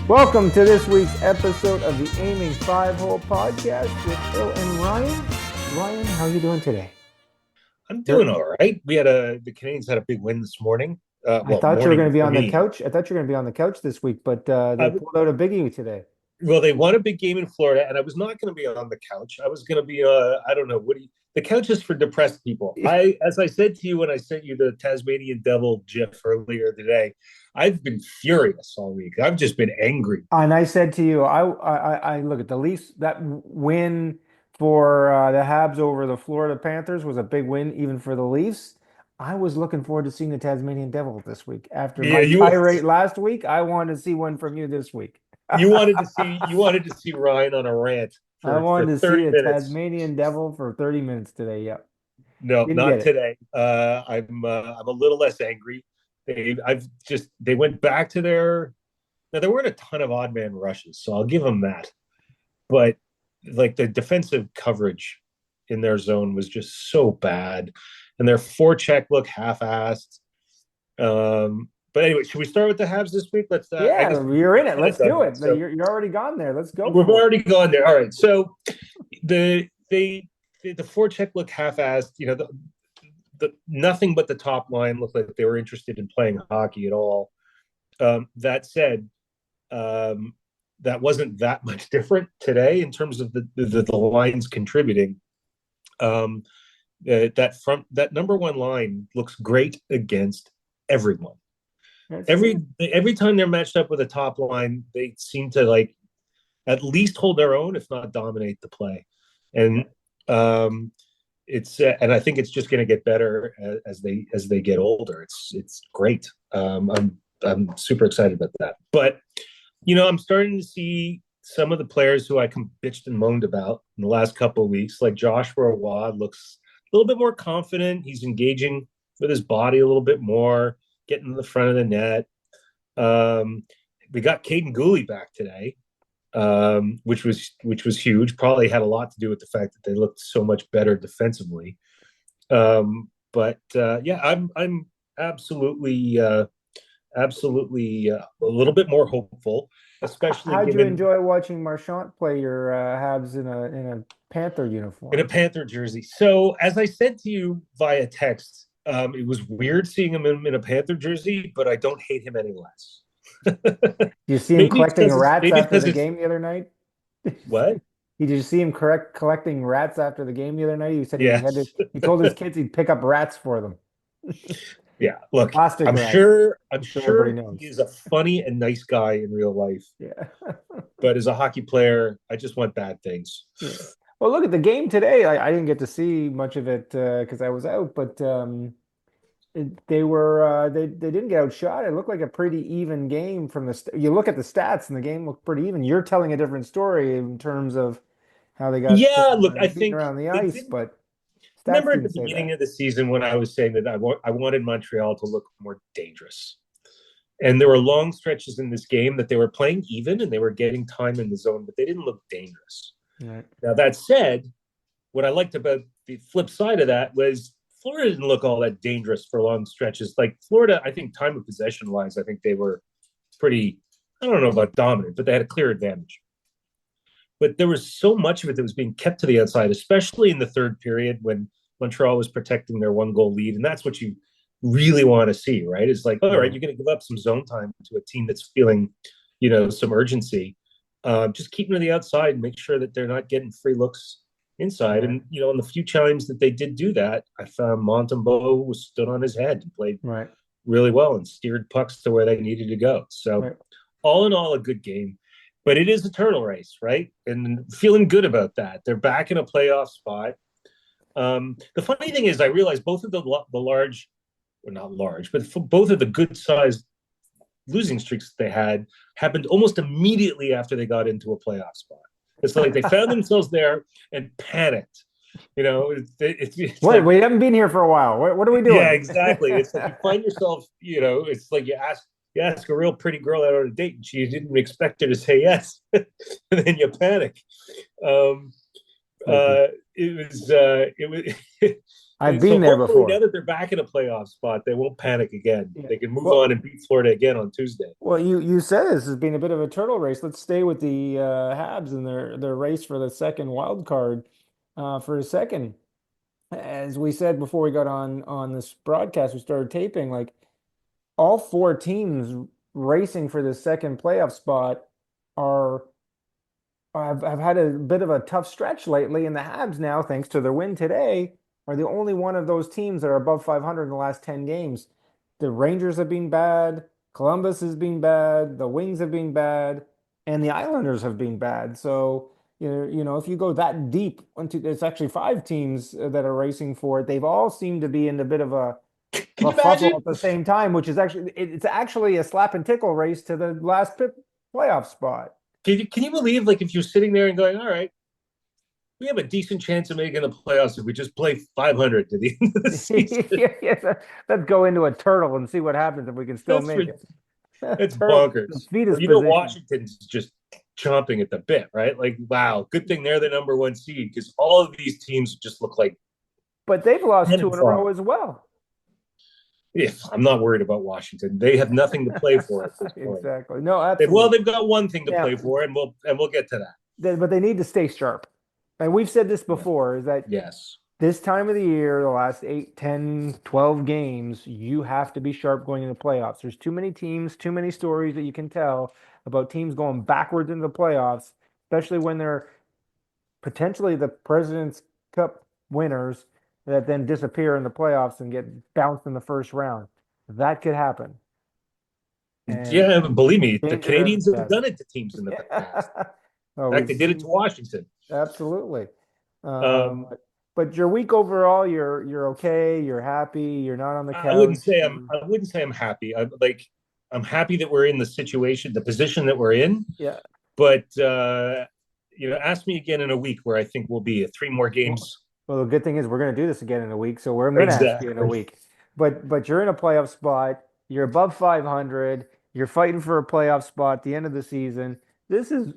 Welcome to this week's episode of the Aiming Five-Hole Podcast with Phil and Ryan. Ryan, how are you doing today? I'm doing all right. The Canadians had a big win this morning. I thought you were going Morning to be for on the me. couch. I thought you were going to be on the couch this week, but they I, pulled out a biggie today. well, they won a big game in Florida, and I was not going to be on the couch. I was going to be, I don't know, the couch is for depressed people. As I said to you when I sent you the Tasmanian Devil GIF earlier today, I've been furious all week. I've just been angry. And I said to you, I look at the Leafs. That win for the Habs over the Florida Panthers was a big win, even for the Leafs. I was looking forward to seeing the Tasmanian Devil this week. After Yeah, my tirade last week, I wanted to see one from you this week. you wanted to see Ryan on a rant I for wanted to see 30 a minutes. Tasmanian Devil for 30 minutes today. Yep. No, Didn't get not it. today. I'm a little less angry. They went back to their now there weren't a ton of odd man rushes, so I'll give them that. But like the defensive coverage in their zone was just so bad, and their forecheck looked half-assed. But anyway, should we start with the Habs this week? Let's. I Yeah, guess you're in it. kind of Let's done do that. it. So You're already gone there. Let's go we've for it. already gone there. All right. So the forecheck looked half-assed. The nothing but the top line looked like they were interested in playing hockey at all. That said, that wasn't that much different today in terms of the lines contributing. That number one line looks great against everyone. Every time they're matched up with a top line, they seem to like at least hold their own, if not dominate the play. And and I think it's just going to get better as they get older. It's great. I'm super excited about that. But I'm starting to see some of the players who I bitched and moaned about in the last couple of weeks, like Joshua Wad, looks a little bit more confident. He's engaging with his body a little bit more, getting to the front of the net. We got Caden Gooley back today, which was huge. Probably had a lot to do with the fact that they looked so much better defensively. Yeah, I'm absolutely a little bit more hopeful, especially How'd you given enjoy watching Marchand play your Habs in a Panther in a uniform? Panther jersey. So as I said to you via text, it was weird seeing him in a Panther jersey, but I don't hate him any less. Do you see him maybe it's collecting because it's rats maybe it's after because the it's game the other night? what? Did you see him collecting rats after the game the other night? He said Yes. he told his kids he'd pick up rats for them. Yeah, look, Plastic I'm rats, sure I'm so everybody sure he knows. is a funny and nice guy in real life, Yeah. but as a hockey player, I just want bad things. Yeah. Well, look at the game today. I didn't get to see much of it because I was out, but they didn't get outshot. It looked like a pretty even game from you look at the stats and the game looked pretty even. You're telling a different story in terms of how they got Yeah, look, I beaten think around the they ice, didn't but stats remember at didn't the say beginning that. of the season when I was saying that I wanted Montreal to look more dangerous. And there were long stretches in this game that they were playing even and they were getting time in the zone, but they didn't look dangerous. Right. Now, that said, what I liked about the flip side of that was Florida didn't look all that dangerous for long stretches. Like Florida, I think time of possession wise, I think they were pretty, I don't know about dominant, but they had a clear advantage. But there was so much of it that was being kept to the outside, especially in the third period when Montreal was protecting their 1-goal lead. And that's what you really want to see, right? It's like, all right, you're going to give up some zone time to a team that's feeling, some urgency. Just keep them to the outside and make sure that they're not getting free looks inside. Right. And, in the few times that they did do that, I found Montembeault was stood on his head and played Right. really well and steered pucks to where they needed to go. So Right. all in all, a good game. But it is a turtle race, right? And feeling good about that. They're back in a playoff spot. The funny thing is, I realized both of the large, or not large, but both of the good-sized losing streaks they had happened almost immediately after they got into a playoff spot. It's like they found themselves there and panicked. It's What? like, We haven't been here for a while. What are we yeah, doing? exactly. It's like you find yourself, it's like you ask a real pretty girl out on a date and she didn't expect her to say yes, and then you panic. It was I've So been there hopefully now before. that they're back in a playoff spot, they won't panic again. Yeah. They can move Well, on and beat Florida again on Tuesday. well, you said this has been a bit of a turtle race. Let's stay with the Habs and their race for the second wild card for a second. As we said before we got on this broadcast, we started taping, like all four teams racing for the second playoff spot are have had a bit of a tough stretch lately, and the Habs now, thanks to their win today, are the only one of those teams that are above 500 in the last 10 games. The Rangers have been bad, Columbus has been bad, the Wings have been bad, and the Islanders have been bad. So, if you go that deep into, it's actually five teams that are racing for it. They've all seemed to be in a bit of Can a you fuzzle imagine? at the same time, which is actually it's actually a slap and tickle race to the last playoff spot. Can you believe, like, if you're sitting there and going, all right, we have a decent chance of making the playoffs if we just play 500 to the end of the season. Yeah, let's go into a turtle and see what happens if we can still That's make it. that's Turtle, the bonkers. fetus Well, position. Washington's just chomping at the bit, right? Like, wow, good thing they're the number one seed because all of these teams just look like But they've lost 10 two and in a row 5. as well. If I'm not worried about Washington, they have nothing to play for at this point. Exactly. No, Well, absolutely. they've got one thing to Yeah, play for, and we'll get to that. but they need to stay sharp. And we've said this Yeah. before, is that Yes. this time of the year, the last 8, 10, 12 games, you have to be sharp going into the playoffs. There's too many teams, too many stories that you can tell about teams going backwards into the playoffs, especially when they're potentially the President's Cup winners that then disappear in the playoffs and get bounced in the first round. That could happen. And Yeah, believe me, the danger Canadians have does. done it to teams in the past. Oh, In fact, we've they did it to seen Washington. absolutely. Um, Um, but your week overall, you're okay, you're happy, you're not on the I wouldn't couch. say I'm happy. I'm happy that we're in the situation, the position that we're in. Yeah. But ask me again in a week where I think we'll be at 3 more games. Well, the good thing is we're going to do this again in a week, so I'm going to ask you in a Exactly. week. But you're in a playoff spot. You're above 500. You're fighting for a playoff spot at the end of the season. This is,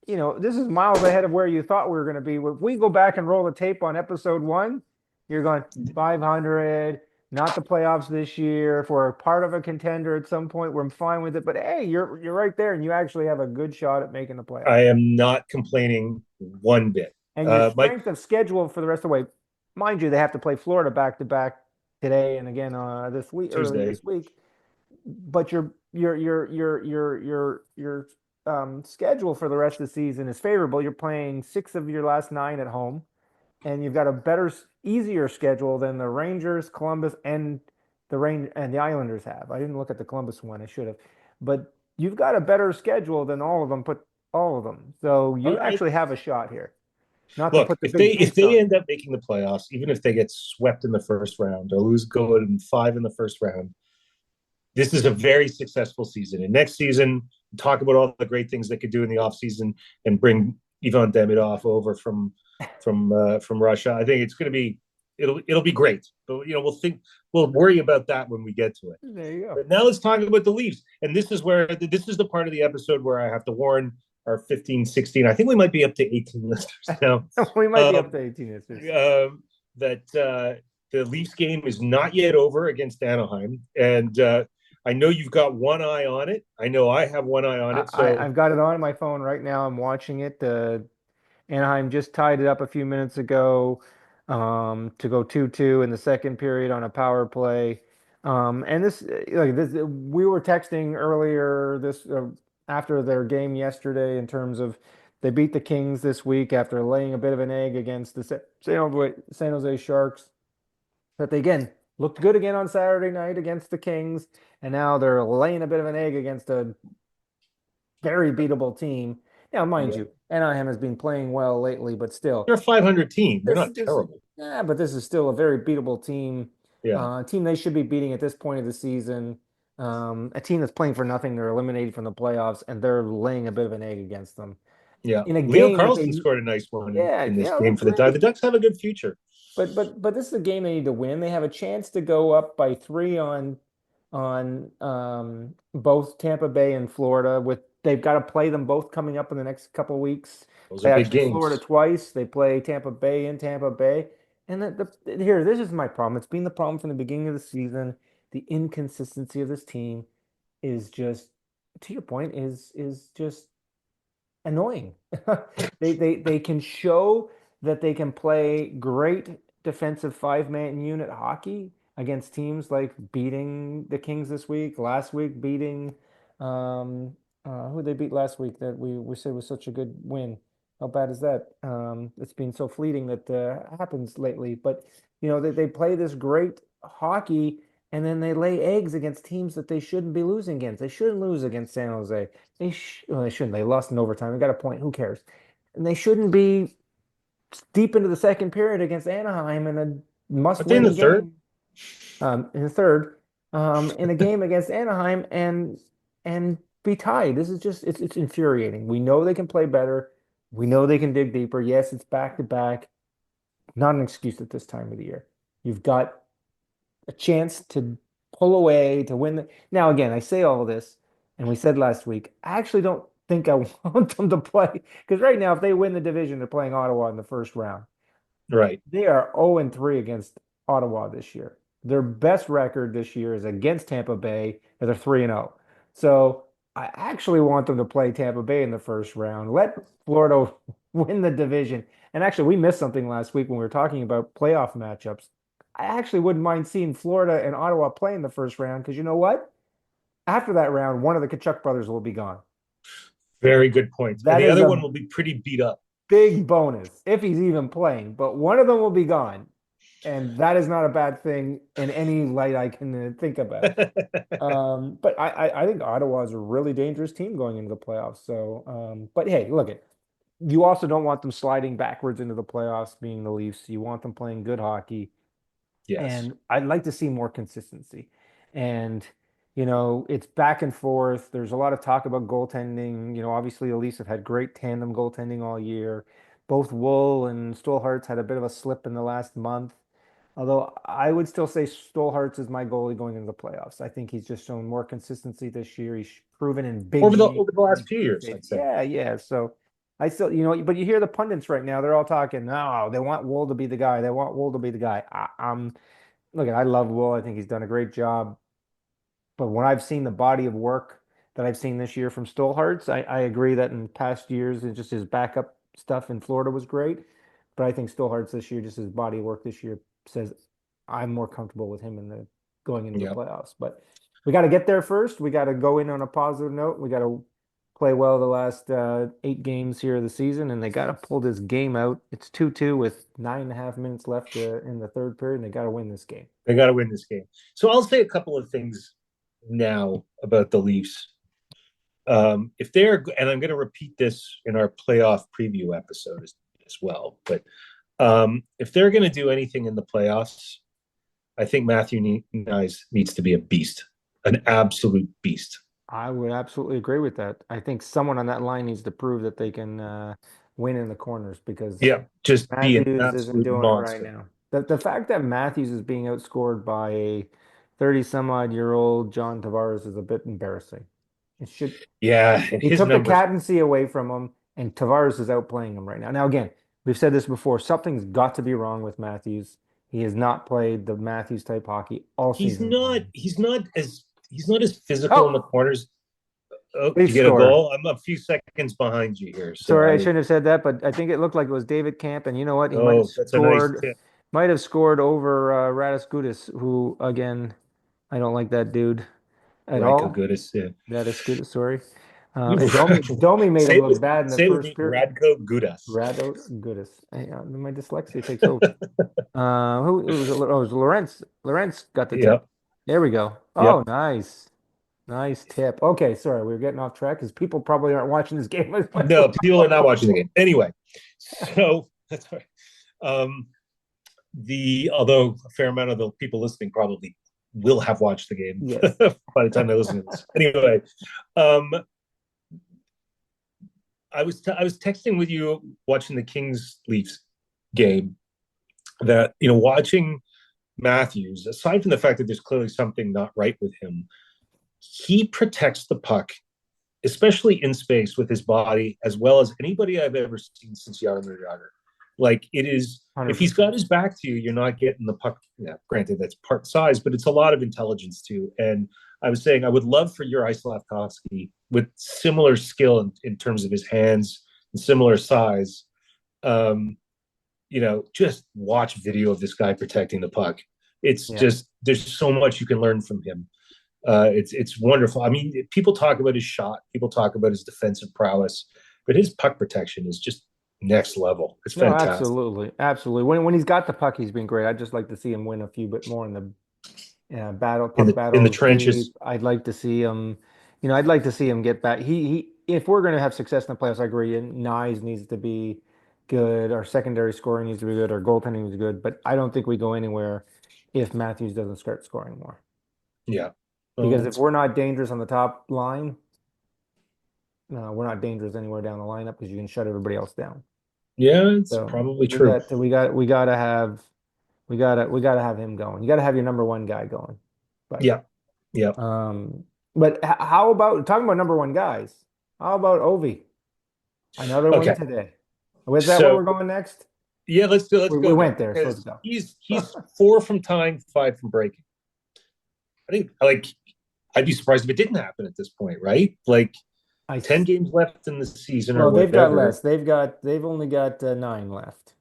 this is miles ahead of where you thought we were going to be. If we go back and roll the tape on episode one, you're going 500, not the playoffs this year. If we're a part of a contender at some point, we're fine with it. But hey, you're right there, and you actually have a good shot at making the playoffs. I am not complaining one bit. And your Mike, strength of schedule for the rest of the way, mind you, they have to play Florida back to back today and again this week, early Tuesday. this week. But your schedule for the rest of the season is favorable. You're playing 6 of your last 9 at home, and you've got a better, easier schedule than the Rangers, Columbus, and the Islanders have. I didn't look at the Columbus one. I should have, but you've got a better schedule than all of them. Put all of them, so All you right. actually have a shot here. Not to Look, put the if they big if jinx they on end up making the playoffs, even if they get swept in the first round or lose going in 5 in the first round, this is a very successful season. And next season, talk about all the great things they could do in the offseason and bring Ivan Demidov over from Russia. I think it's going to be it'll be great. But we'll worry about that when we get to it. you. There you go. But now let's talk about the Leafs. And this is the part of the episode where I have to warn our 15, 16. I think we might be up to 18 listeners now. We might be up Um, to 18 inches. that the Leafs game is not yet over against Anaheim, and I know you've got one eye on it. I know I have one eye on it. So I've got it on my phone right now. I'm watching it. Anaheim just tied it up a few minutes ago to go 2-2 in the second period on a power play. And we were texting earlier this after their game yesterday in terms of they beat the Kings this week after laying a bit of an egg against the San Jose Sharks. That they again looked good again on Saturday night against the Kings, and now they're laying a bit of an egg against a very beatable team. Now, mind yeah, you, Anaheim has been playing well lately, but still, they're a 500 team. They're not this terrible. yeah, but this is still a very beatable team. Yeah, A team they should be beating at this point of the season. A team that's playing for nothing. They're eliminated from the playoffs, and they're laying a bit of an egg against them yeah. in a Leo game that Carlson they, scored a nice one yeah, in this yeah, game look for the Ducks. The great. Ducks have a good future. But this is a game they need to win. They have a chance to go up by 3 on both Tampa Bay and Florida. With they've got to play them both coming up in the next couple of weeks. Those are Play big actually Florida games. twice. They play Tampa Bay in Tampa Bay, And here, this is my problem. It's been the problem from the beginning of the season. The inconsistency of this team is just, to your point, is just annoying. They can show that they can play great defensive five-man unit hockey against teams like beating the Kings this week, last week beating who they beat last week that we said was such a good win. How bad is that? It's been so fleeting that happens lately. But they play this great hockey and then they lay eggs against teams that they shouldn't be losing against. They shouldn't lose against San Jose. Well, they shouldn't. They lost in overtime. They got a point. Who cares? And they shouldn't be deep into the second period against Anaheim in a But they in the must-win third. game. In the third, in a game against Anaheim and be tied. This is just it's infuriating. We know they can play better. We know they can dig deeper. Yes, it's back to back. Not an excuse at this time of the year. You've got a chance to pull away to win. Now, again, I say all this, and we said last week, I actually don't think I want them to play because right now, if they win the division, they're playing Ottawa in the first round. Right. They are 0-3 against Ottawa this year. Their best record this year is against Tampa Bay, and they're 3-0. So I actually want them to play Tampa Bay in the first round. Let Florida win the division. And actually, we missed something last week when we were talking about playoff matchups. I actually wouldn't mind seeing Florida and Ottawa play in the first round because you know what? After that round, one of the Kachuk brothers will be gone. Very good point. And That the is other a one will be pretty beat up. big bonus if he's even playing, but one of them will be gone. And that is not a bad thing in any light I can think about. But I think Ottawa is a really dangerous team going into the playoffs. So, but hey, look it. You also don't want them sliding backwards into the playoffs, being the Leafs. You want them playing good hockey. Yes. And I'd like to see more consistency. And, it's back and forth. There's a lot of talk about goaltending. Obviously, the Leafs have had great tandem goaltending all year. Both Wool and Stolhart's had a bit of a slip in the last month. Although I would still say Stolhart's is my goalie going into the playoffs. I think he's just shown more consistency this year. He's proven in big Over the games. over the last Makes few big years, saves. I'd say. Yeah, yeah. So I still, but you hear the pundits right now, they're all talking, no, they want Wool to be the guy. They want Wool to be the guy. Look, I love Wool. I think he's done a great job. But when I've seen the body of work that I've seen this year from Stolhart's, I agree that in past years, it's just his backup stuff in Florida was great. But I think Stolhart's this year, just his body of work this year says I'm more comfortable with him in the going into the Yeah. playoffs. But we got to get there first. We got to go in on a positive note. We got to play well the last 8 games here of the season, and they got to pull this game out. It's 2-2 with 9.5 minutes left in the third period, and they got to win this game. They got to win this game. So I'll say a couple of things now about the Leafs. If they're, and I'm going to repeat this in our playoff preview episode as well, but if they're going to do anything in the playoffs, I think Matthew Knies needs to be a beast, an absolute beast. I would absolutely agree with that. I think someone on that line needs to prove that they can win in the corners because Yeah, just be an Matthews isn't absolute doing it right monster. now. The fact that Matthews is being outscored by a 30 some odd year old John Tavares is a bit embarrassing. It should Yeah, and He his took the numbers. captaincy away from him, and Tavares is outplaying him right now. Now, again, we've said this before. Something's got to be wrong with Matthews. He has not played the Matthews type hockey all He's season not. long. He's not as physical in the Oh, corners. Oh, did Leaf you get a score. goal? I'm a few seconds behind you here, so Sorry, I I. shouldn't have said that, but I think it looked like it was David Camp, and you know what? He Oh, that's a nice tip. might have scored over Radis Gudis, who again, I don't like that dude at Right, all. Goodis. Yeah. That is good. Sorry. And Domi made say him it look with bad in the say it with first me, period. Radko Gudas. Rado Goodis. My dyslexia takes over. Who was it? Oh, it was Lawrence. Lawrence got the tip. Yep, There we go. Oh, yep. nice. Nice tip. Okay, sorry, we were getting off track because people probably aren't watching this game as much as No, people are not watching the game anyway. So that's right. Um, although a fair amount of the people listening probably will have watched the game yes. by the time they listen to this. Anyway, um, I was texting with you watching the Kings Leafs game that watching Matthews, aside from the fact that there's clearly something not right with him, he protects the puck, especially in space with his body, as well as anybody I've ever seen since Jaromir Jagr. Like it is if he's 100%. got his back to you, you're not getting the puck. Yeah, granted, that's part size, but it's a lot of intelligence too. And I was saying I would love for your Slavkovsky with similar skill in terms of his hands and similar size. Um, just watch video of this guy protecting the puck. It's Yeah. just there's so much you can learn from him. It's wonderful. I mean, people talk about his shot, people talk about his defensive prowess, but his puck protection is just next level. It's No, fantastic. absolutely. Absolutely. When he's got the puck, he's been great. I'd just like to see him win a few bit more in the in puck the battles trenches. deep. I'd like to see him, I'd like to see him get back. If we're going to have success in the playoffs, I agree. And Nyes needs to be good. Our secondary scoring needs to be good. Our goaltending is good. But I don't think we go anywhere if Matthews doesn't start scoring more. Yeah. Because Well, if we're not dangerous on the top line, no, we're not dangerous anywhere down the lineup because you can shut everybody else down. yeah, it's So probably true. we gotta have him going. You gotta have your number one guy going. But Yeah. Yeah. Um, how about talking about number one guys? How about Ovi? Another one Okay. today. Was that where So we're going next? yeah, let's We go there went there, so let's because go. he's 4 from tying, 5 from breaking. I think I'd be surprised if it didn't happen at this point, right? Like I 10 games left in the season or well, they've got whatever. less. They've only got 9 left.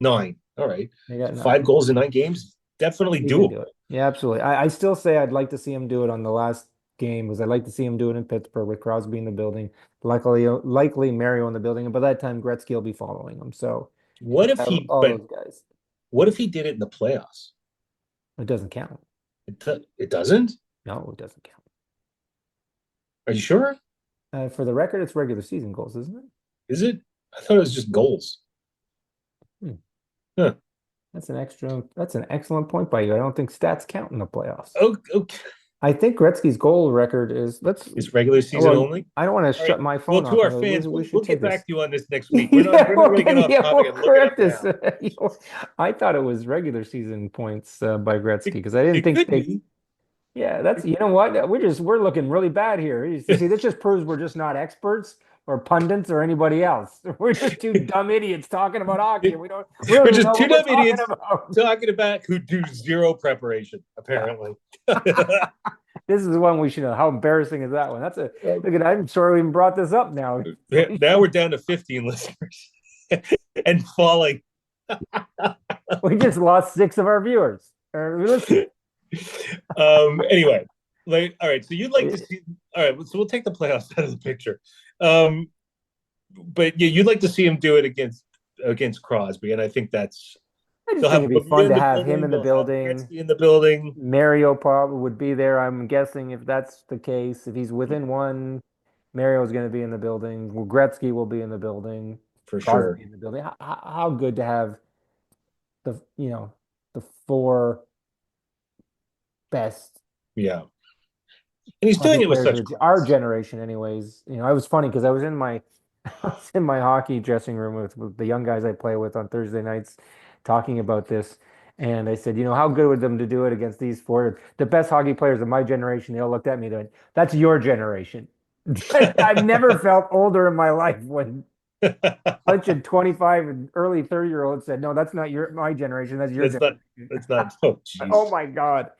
9. All right. They got So 5 9. goals in 9 games, definitely He can doable. do it. Yeah, absolutely. I still say I'd like to see him do it on the last game because I'd like to see him do it in Pittsburgh with Crosby in the building. Likely Mario in the building, and by that time Gretzky will be following him. So What if have he all but those guys. what if he did it in the playoffs? It doesn't count. It doesn't? No, it doesn't count. Are you sure? For the record, it's regular season goals, isn't it? Is it? I thought it was just goals. Hmm. Huh. That's an excellent point by you. I don't think stats count in the playoffs. Oh, okay. I think Gretzky's goal record is It's regular season well, only. I don't want to All right. shut my Well, phone to off. our fans, We we'll should get take back this. to you on this next week. Yeah, We're not going to get off we'll topic and look it up correct this. now. I thought it was regular season points by Gretzky It, because I didn't it think could they. be. Yeah, that's you know what we're looking really bad here. You see, this just proves we're just not experts or pundits or anybody else. We're just two dumb idiots talking about hockey. And we don't We're even just know two what we're dumb talking idiots about. talking about who do zero preparation, apparently. This is one we should know. How embarrassing is that one? That's a look at. I'm sorry we even brought this up now. Now we're down to 15 listeners and falling. We just lost 6 of our viewers or listeners. Anyway, all right. So you'd like to see. All right. So we'll take the playoffs out of the picture. Um, but yeah, you'd like to see him do it against Crosby, and I think that's I just they'll think have it'd be Bemure fun in to the have him building. in the They'll have building. Gretzky in the building Mario probably would be there. I'm guessing if that's the case, if he's within one, Mario's going to be in the building. Well, Gretzky will be in the building. for Crosby sure. in the building. How good to have the 4 best Yeah, and he's hockey doing it with players such of our class. generation, anyways. I was funny because I was in my I was in my hockey dressing room with the young guys I play with on Thursday nights, talking about this. And I said, how good would them to do it against these 4, the best hockey players of my generation? They all looked at me going, "That's your generation." I've never felt older in my life when a bunch of 25 and early 30-year-olds said, "No, that's not my generation. That's your that's not. generation." That's not. Oh, Oh jeez. my God.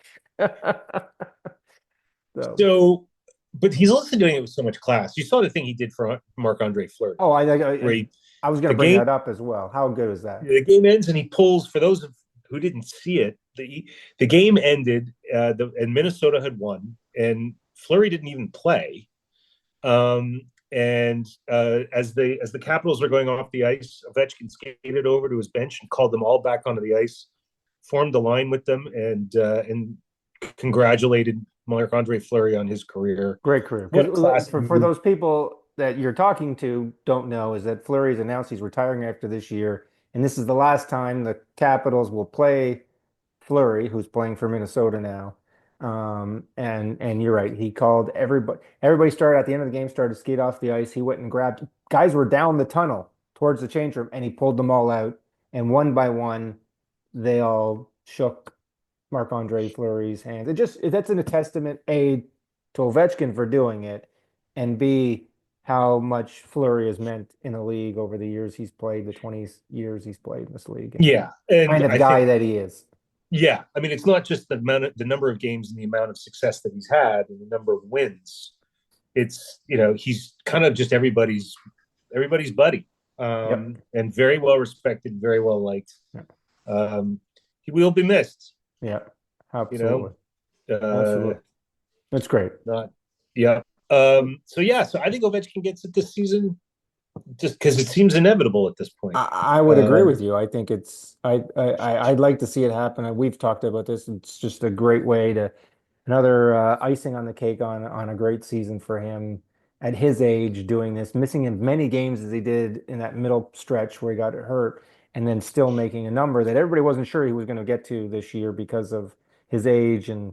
So. So, but he's also doing it with so much class. You saw the thing he did for Marc-Andre Fleury, Oh, where I was going the to bring game that up as well. How good is that? the game ends and he pulls. For those who didn't see it, the game ended, and Minnesota had won, and Fleury didn't even play. And as the Capitals were going off the ice, Ovechkin skated over to his bench and called them all back onto the ice, formed a line with them, and congratulated Marc-Andre Fleury on his career. Great career. What a Because class for move those people that you're talking to don't know is that Fleury's announced he's retiring after this year, and this is the last time the Capitals will play Fleury, who's playing for Minnesota now. And you're right. He called everybody. Everybody started at the end of the game, started to skate off the ice. He went and grabbed guys were down the tunnel towards the change room, and he pulled them all out. And one by one, they all shook Marc-Andre Fleury's hands. That's a testament, A, to Ovechkin for doing it, and B, how much Fleury has meant in the league over the years he's played, the 20 years he's played in this league, and Yeah, and kind of I guy think that he is. yeah, I mean it's not just the number of games and the amount of success that he's had and the number of wins. It's he's kind of just everybody's buddy, Yep. and very well respected, very well liked. Yep. He will be missed. Yeah. You Absolutely. know, uh, Absolutely. That's great. not yeah. So I think Ovechkin gets it this season, just because it seems inevitable at this point. I would agree Um, with you. I think I'd like to see it happen. We've talked about this. It's just a great way to another icing on the cake on a great season for him at his age doing this, missing as many games as he did in that middle stretch where he got hurt, and then still making a number that everybody wasn't sure he was going to get to this year because of his age and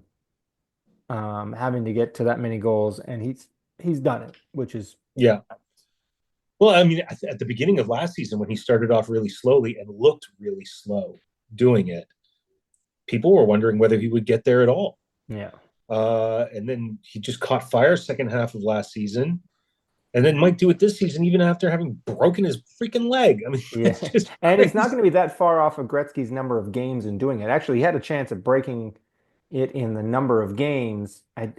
having to get to that many goals, and he's done it, which is yeah. Well, I mean, at the beginning of last season, when he started off really slowly and looked really slow doing it, people were wondering whether he would get there at all. yeah. And then he just caught fire second half of last season, and then might do it this season, even after having broken his freaking leg. I mean, Yeah. it's just And it's not crazy. going to be that far off of Gretzky's number of games in doing it. Actually, he had a chance at breaking it in the number of games. And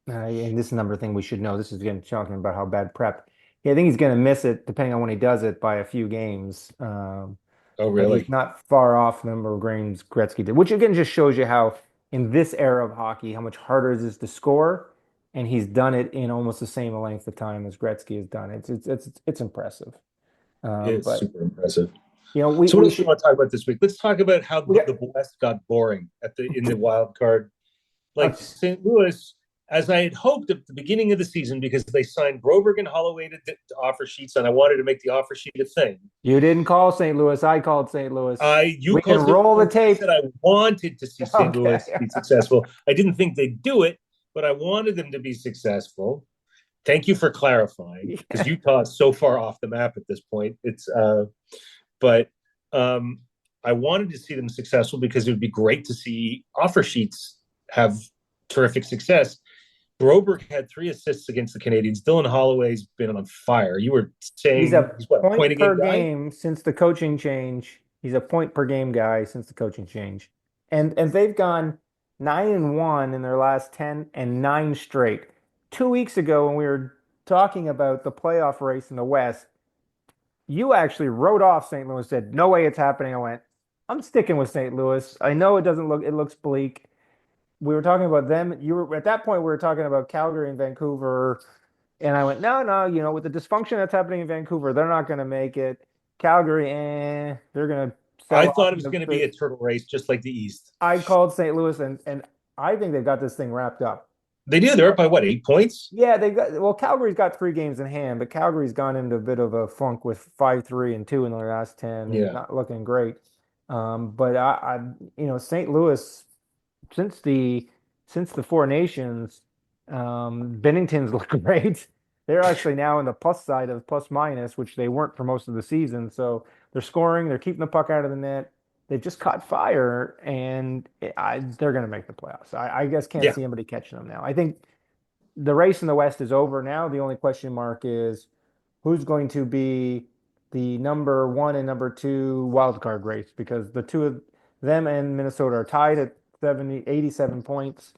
this is another thing we should know. This is again talking about how bad prep. Yeah, I think he's going to miss it depending on when he does it by a few games. Oh, But he's really? not far off the number of games Gretzky did, which again just shows you how in this era of hockey, how much harder it is to score. And he's done it in almost the same length of time as Gretzky has done. It's impressive. It's But super impressive. you know, we So, what we else do you should want to talk about this week? Let's talk about how we got the West got boring in the wild card. Like okay. St. Louis, as I had hoped at the beginning of the season, because they signed Broberg and Holloway to offer sheets, and I wanted to make the offer sheet a thing. You didn't call St. Louis. I called St. Louis. You We can called St. roll the Louis. I tape. said I wanted to see St. Okay. Louis be successful. I didn't think they'd do it, but I wanted them to be successful. Thank you for clarifying, because Yeah. Utah is so far off the map at this point. But I wanted to see them successful because it would be great to see offer sheets have terrific success. Broberg had 3 assists against the Canadians. Dylan Holloway's been on fire. You were He's saying a he's what, a point point a per game guy? game since the coaching change. He's a point per game guy since the coaching change. And they've gone 9-1 in their last 10 and 9 straight. 2 weeks ago when we were talking about the playoff race in the West, you actually wrote off St. Louis, said, no way it's happening. I went, I'm sticking with St. Louis. I know it looks bleak. We were talking about them. You were at that point, we were talking about Calgary and Vancouver. And I went, no, no, with the dysfunction that's happening in Vancouver, they're not going to make it. Calgary, they're going to I sell off thought it in was going to be a turtle race, just like the East. I called St. Louis, and I think they've got this thing wrapped up. They do. They're up by what, 8 points? Yeah, Calgary's got 3 games in hand, but Calgary's gone into a bit of a funk with 5-3-2 in their last 10 and Yeah. not looking great. But St. Louis since the Four Nations, Bennington's look great. They're actually now in the plus side of plus minus, which they weren't for most of the season. So they're scoring, they're keeping the puck out of the net. They've just caught fire, and they're going to make the playoffs. I guess can't Yeah. see anybody catching them now. I think the race in the West is over now. The only question mark is who's going to be the number one and number two wild card race because the two of them and Minnesota are tied at 87 points.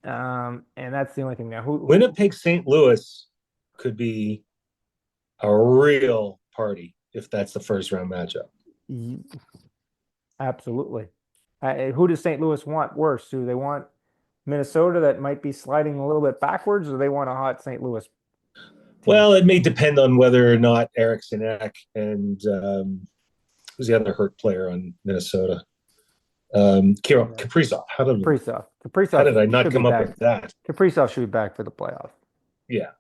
And that's the only thing now. Winnipeg St. Louis could be a real party if that's the first round matchup. Absolutely. Who does St. Louis want worse? Do they want Minnesota that might be sliding a little bit backwards, or they want a hot St. Louis team? Well, it may depend on whether or not Eriksson Ek and who's the other hurt player on Minnesota? Kirill Yeah. Kaprizov. Kaprizov. How did I Kaprizov not should be come up back. with that? Kaprizov should be back for the playoff. Yeah,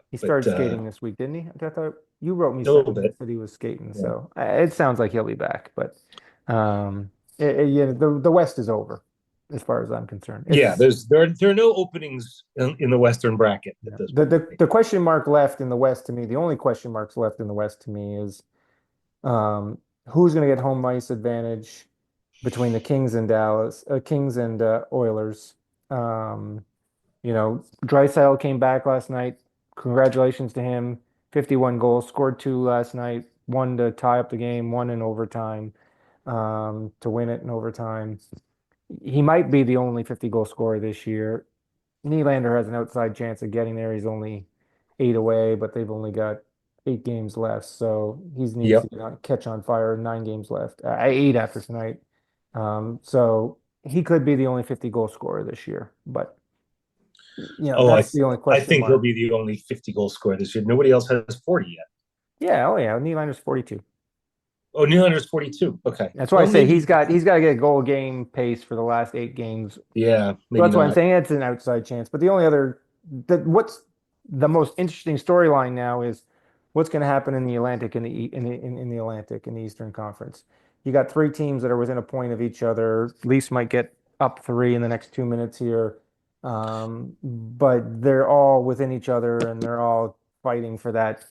He but started skating this week, didn't he? I thought you wrote me a little something that bit. said he was skating, Yeah, so it sounds like he'll be back. But yeah, the West is over as far as I'm concerned. yeah. There are no openings in the Western bracket at this The question mark left in the West to me. The only question marks left in the West to me is who's going to get home ice advantage between the Kings and Oilers. Drysdale came back last night. Congratulations to him. 51 goals, scored two last night, one to tie up the game, one in overtime, to win it in overtime. He might be the only 50 goal scorer this year. Nylander has an outside chance of getting there. He's only 8 away, but they've only got 8 games left. So he needs to Yep. catch on fire. 9 games left. Eight after tonight. So he could be the only 50 goal scorer this year. But, Oh, that's the only I question think he'll mark. be the only 50 goal scorer this year. Nobody else has 40 yet. Yeah. Oh, yeah. Nylander's 42. Oh, Nylander's 42. Okay. That's why I Well, say maybe. he's got to get a goal game pace for the last 8 games. So Yeah, maybe that's why I'm not. saying it's an outside chance. But the only other what's the most interesting storyline now is what's going to happen in the Atlantic in the Atlantic in the Eastern Conference. You got three teams that are within a point of each other. Leafs might get up three in the next 2 minutes here, but they're all within each other and they're all fighting for that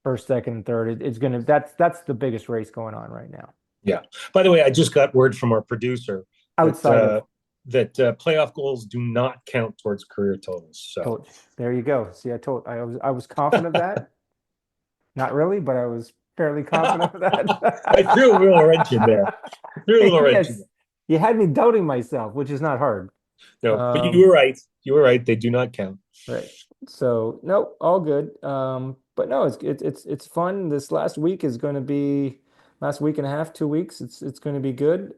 first, second, and third. It's gonna that's the biggest race going on right now. Yeah. By the way, I just got word from our producer that Outside of playoff goals do not count towards career totals. So Coach, there you go. See, I was confident of that. Not really, but I was fairly confident of I threw a that. little wrench in there. Threw a little wrench in Yes, you had me doubting myself, which is not hard. there. No, but you Um, were right. You were right. They do not count. right. So no, all good. But no, it's fun. This last week and a half, 2 weeks. It's going to be good.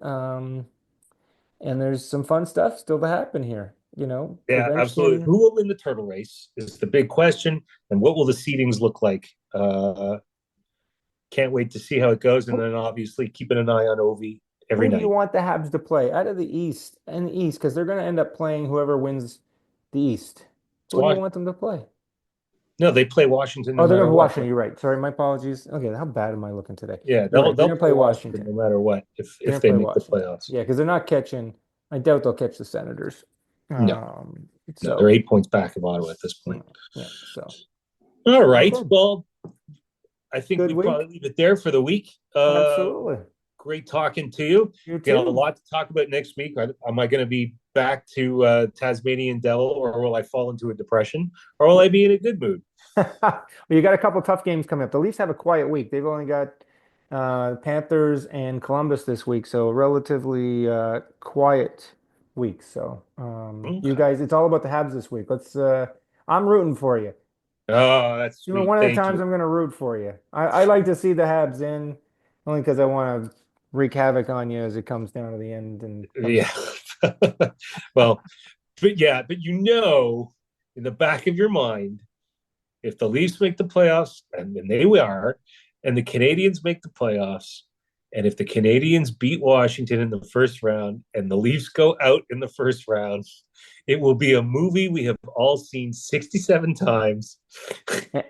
And there's some fun stuff still to happen here. Yeah, absolutely. Ovechkin. Who will win the turtle race is the big question, and what will the seedings look like? Can't wait to see how it goes, and then obviously keeping an eye on Ovi every Who do you night. want the Habs to play out of the East? Because they're going to end up playing whoever wins the East. Who do you want them to play? No, they play Washington no Oh, they're going matter to what. Washington. You're right. Sorry, my apologies. Okay, how bad am I looking today? Yeah, You're they'll right. They're they'll going to play play Washington Washington. no matter what They're if going to they play make the Washington. playoffs. Yeah, because they're not catching. I doubt they'll catch the Senators. No, Um, no, they're so 8 points back of Ottawa at this yeah, point. yeah. So All right. okay, Well, I think good we probably week. leave it there for the week. Absolutely. Great talking to you. You Got a too. lot to talk about next week. Am I going to be back to Tasmanian Devil, or will I fall into a depression, or will I be in a good mood? Well, you got a couple tough games coming up. The Leafs have a quiet week. They've only got Panthers and Columbus this week, so relatively quiet week. So you Okay. guys, it's all about the Habs this week. I'm rooting for you. Oh, that's sweet. One of the Thank times you. I'm going to root for you. I like to see the Habs in, only because I want to wreak havoc on you as it comes down to the end and comes. Yeah. Well, but in the back of your mind, if the Leafs make the playoffs, and they are, and the Canadians make the playoffs, and if the Canadians beat Washington in the first round and the Leafs go out in the first round, it will be a movie we have all seen 67 times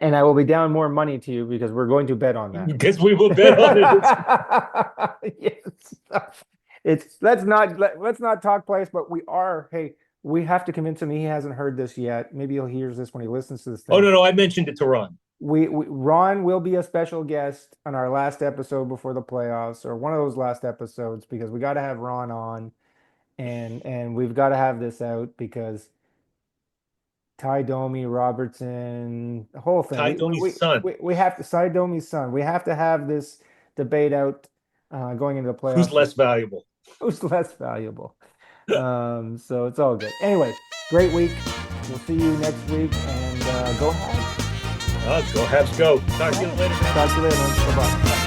And I will be down more money to you because we're going to bet on that. because we will bet on it. Yes. Let's not talk place, but hey, we have to convince him he hasn't heard this yet. Maybe he'll hear this when he listens to this Oh, thing. no, I mentioned it to Ron. Ron will be a special guest on our last episode before the playoffs, or one of those last episodes, because we got to have Ron on, and we've got to have this out because Ty Domi, Robertson, the whole thing. Ty Domi's son. We have to Ty Domi's son. We have to have this debate out going into the Who's playoffs. less valuable? Who's less valuable? So it's all good. Anyway, great week. We'll see you next week, and go Habs. Go Habs, go. Talk to you later, man. Talk to you later. Bye bye.